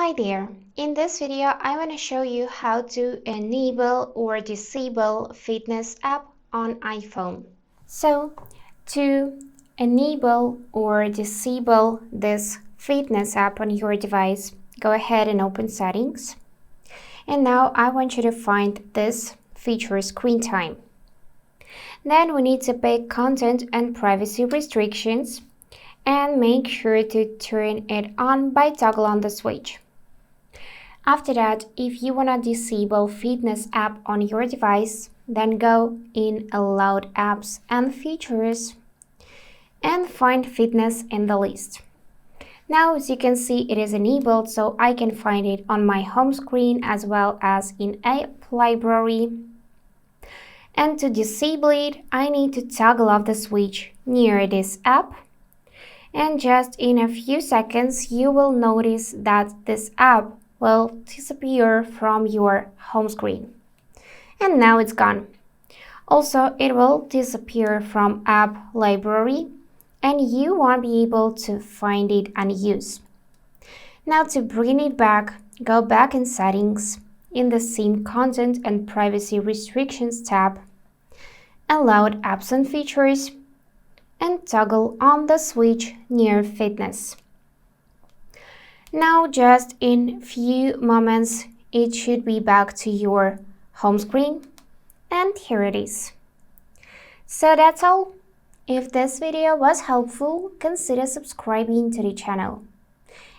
Hi there, in this video I want to show you how to enable or disable fitness app on iPhone. So to enable or disable this fitness app on your device, go ahead and open settings. And now I want you to find this feature screen time. Then we need to pick content and privacy restrictions and make sure to turn it on by toggle on the switch. After that, if you want to disable fitness app on your device, then go in allowed apps and features and find fitness in the list. Now, as you can see, it is enabled, so I can find it on my home screen as well as in app library. And to disable it, I need to toggle off the switch near this app. And just in a few seconds, you will notice that this app will disappear from your home screen. And now it's gone. Also, it will disappear from app library and you won't be able to find it and use. Now to bring it back, go back in settings in the same content and privacy restrictions tab, allowed apps and features, and toggle on the switch near fitness. Now just in few moments it should be back to your home screen, and here it is. So that's all. If this video was helpful, consider subscribing to the channel.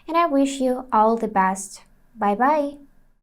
And I wish you all the best. Bye bye.